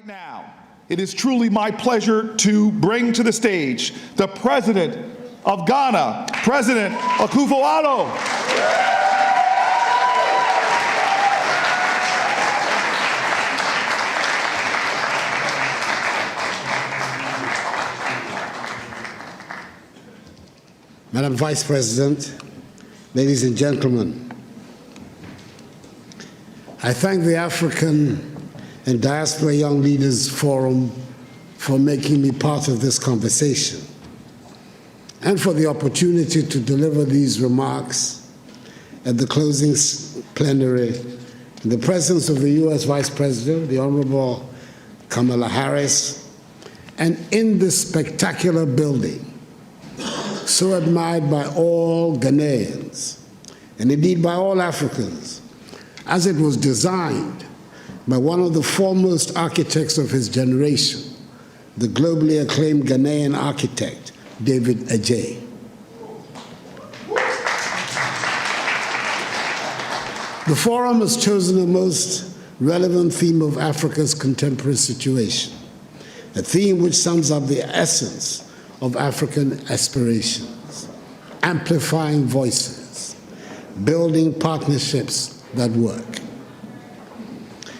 Now, it is truly my pleasure to bring to the stage the President of Ghana, President Akufo Addo. Madam Vice President, ladies and gentlemen, I thank the African and Diaspora Young Leaders Forum for making me part of this conversation and for the opportunity to deliver these remarks at the closing plenary in the presence of the U.S. Vice President, the Honorable Kamila Harris, and in this spectacular building, so admired by all Ghanaians, and indeed by all Africans, as it was designed by one of the foremost architects of his generation, the globally acclaimed Ghanaian architect, David Adjaye. The forum has chosen the most relevant theme of Africa's contemporary situation, a theme which sums up the essence of African aspirations: amplifying voices, building partnerships that work.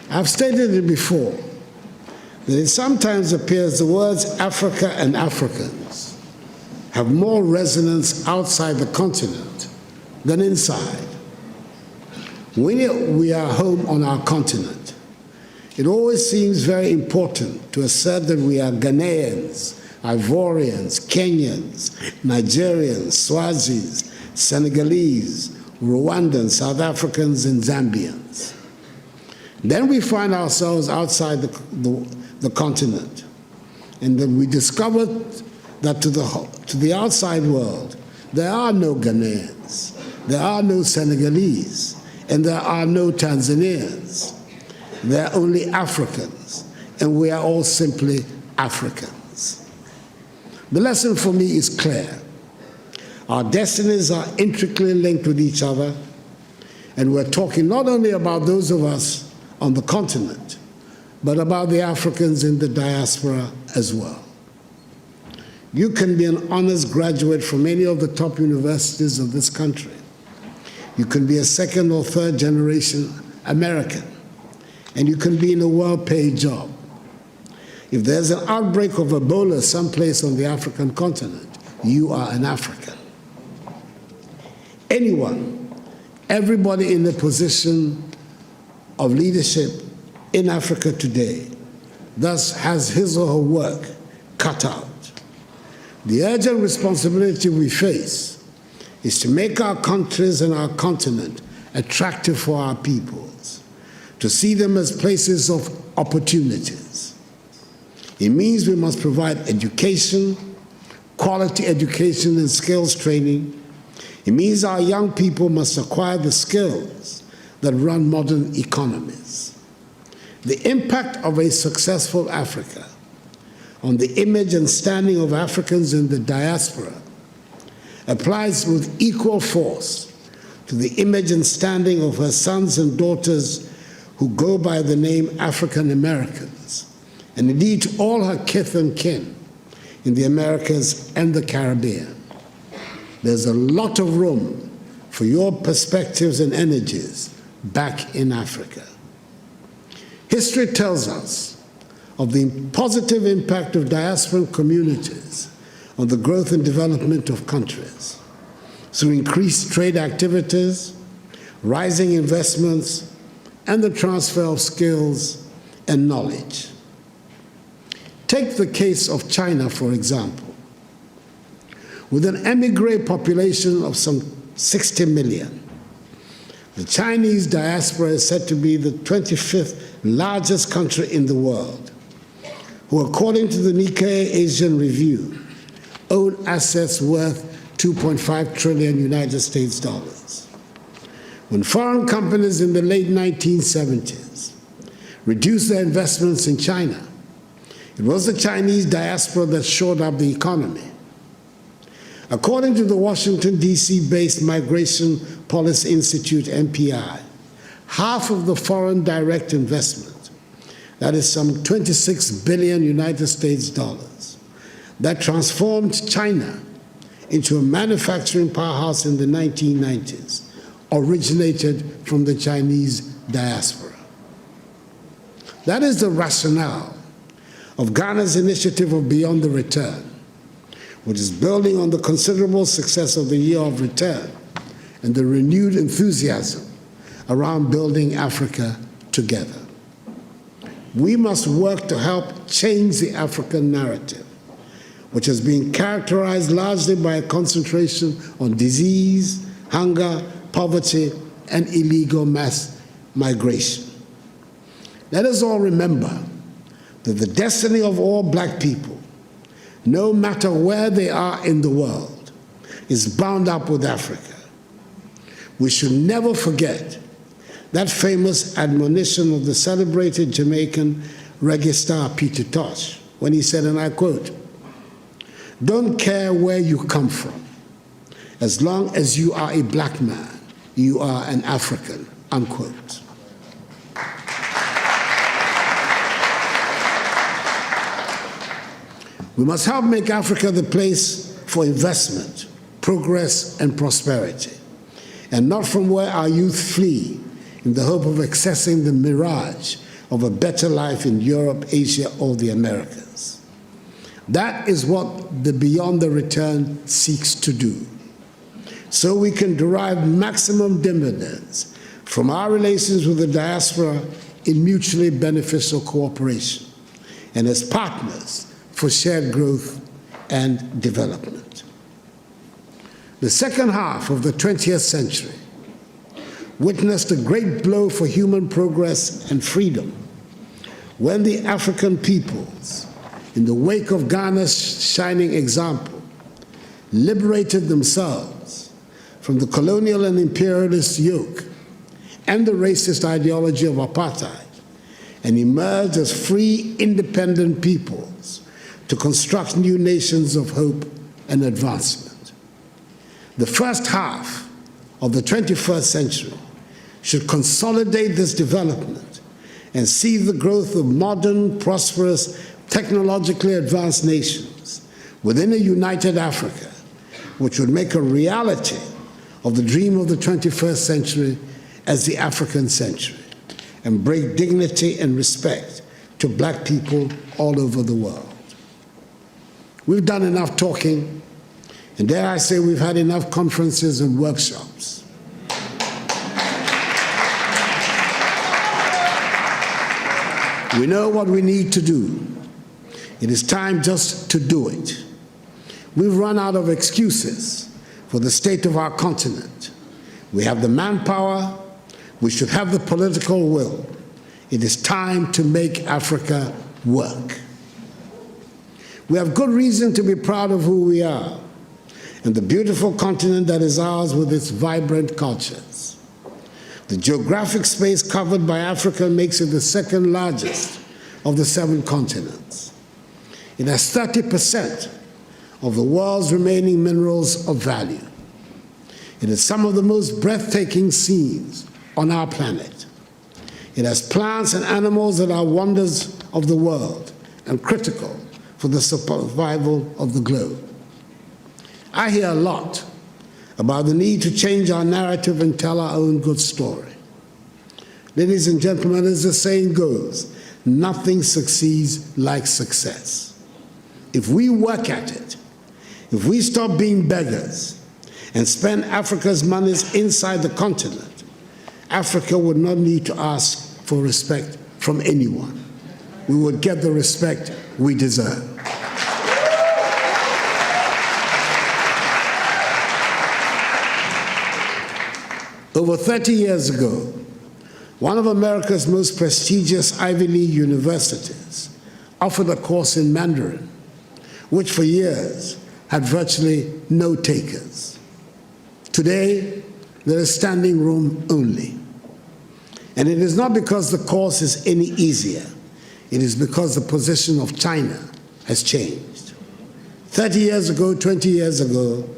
I've stated it before, that it sometimes appears the words Africa and Africans have more resonance outside the continent than inside. When we are home on our continent, it always seems very important to assert that we are Ghanaians, Ivorians, Kenyans, Nigerians, Swazis, Senegalese, Rwandans, South Africans, and Zambians. Then we find ourselves outside the continent, and then we discovered that to the outside world, there are no Ghanaians, there are no Senegalese, and there are no Tanzanians. There are only Africans, and we are all simply Africans. The lesson for me is clear. Our destinies are intricately linked with each other, and we're talking not only about those of us on the continent, but about the Africans in the diaspora as well. You can be an honors graduate from any of the top universities of this country. You can be a second or third generation American, and you can be in a well-paid job. If there's an outbreak of Ebola someplace on the African continent, you are an African. Anyone, everybody in a position of leadership in Africa today thus has his or her work cut out. The urgent responsibility we face is to make our countries and our continent attractive for our peoples, to see them as places of opportunities. It means we must provide education, quality education and skills training. It means our young people must acquire the skills that run modern economies. The impact of a successful Africa on the image and standing of Africans in the diaspora applies with equal force to the image and standing of her sons and daughters who go by the name African Americans, and indeed to all her kith and kin in the Americas and the Caribbean. There's a lot of room for your perspectives and energies back in Africa. History tells us of the positive impact of diasporan communities on the growth and development of countries through increased trade activities, rising investments, and the transfer of skills and knowledge. Take the case of China, for example. With an émigré population of some 60 million, the Chinese diaspora is said to be the 25th largest country in the world, who, according to the Nikkei Asian Review, own assets worth 2.5 trillion United States dollars. When foreign companies in the late 1970s reduced their investments in China, it was the Chinese diaspora that shored up the economy. According to the Washington, D.C.-based Migration Policy Institute, MPI, half of the foreign direct investment that is some 26 billion United States dollars, that transformed China into a manufacturing powerhouse in the 1990s, originated from the Chinese diaspora. That is the rationale of Ghana's initiative of Beyond the Return, which is building on the considerable success of the Year of Return and the renewed enthusiasm around building Africa together. We must work to help change the African narrative, which has been characterized largely by a concentration on disease, hunger, poverty, and illegal mass migration. Let us all remember that the destiny of all black people, no matter where they are in the world, is bound up with Africa. We should never forget that famous admonition of the celebrated Jamaican reggae star Peter Tosh, when he said, and I quote, "Don't care where you come from, as long as you are a black man, you are an African," unquote. We must help make Africa the place for investment, progress, and prosperity, and not from where our youth flee in the hope of accessing the mirage of a better life in Europe, Asia, or the Americas. That is what the Beyond the Return seeks to do, so we can derive maximum dividends from our relations with the diaspora in mutually beneficial cooperation and as partners for shared growth and development. The second half of the 20th century witnessed a great blow for human progress and freedom when the African peoples, in the wake of Ghana's shining example, liberated themselves from the colonial and imperialist yoke and the racist ideology of apartheid and emerged as free, independent peoples to construct new nations of hope and advancement. The first half of the 21st century should consolidate this development and see the growth of modern, prosperous, technologically advanced nations within a united Africa, which would make a reality of the dream of the 21st century as the African century and bring dignity and respect to black people all over the world. We've done enough talking, and dare I say we've had enough conferences and workshops. We know what we need to do. It is time just to do it. We've run out of excuses for the state of our continent. We have the manpower, we should have the political will. It is time to make Africa work. We have good reason to be proud of who we are and the beautiful continent that is ours with its vibrant cultures. The geographic space covered by Africa makes it the second largest of the 7 continents. It has 30% of the world's remaining minerals of value. It has some of the most breathtaking scenes on our planet. It has plants and animals that are wonders of the world and critical for the survival of the globe. I hear a lot about the need to change our narrative and tell our own good story. Ladies and gentlemen, as the saying goes, nothing succeeds like success. If we work at it, if we stop being beggars and spend Africa's monies inside the continent, Africa would not need to ask for respect from anyone. We would get the respect we deserve. Over 30 years ago, one of America's most prestigious Ivy League universities offered a course in Mandarin, which for years had virtually no takers. Today, there is standing room only. And it is not because the course is any easier. It is because the position of China has changed. 30 years ago, 20 years ago,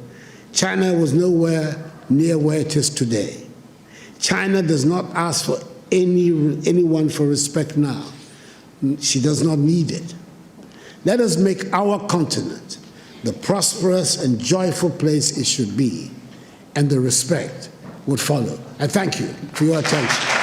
China was nowhere near where it is today. China does not ask for anyone for respect now, She does not need it. Let us make our continent the prosperous and joyful place it should be, and the respect would follow. I thank you for your attention.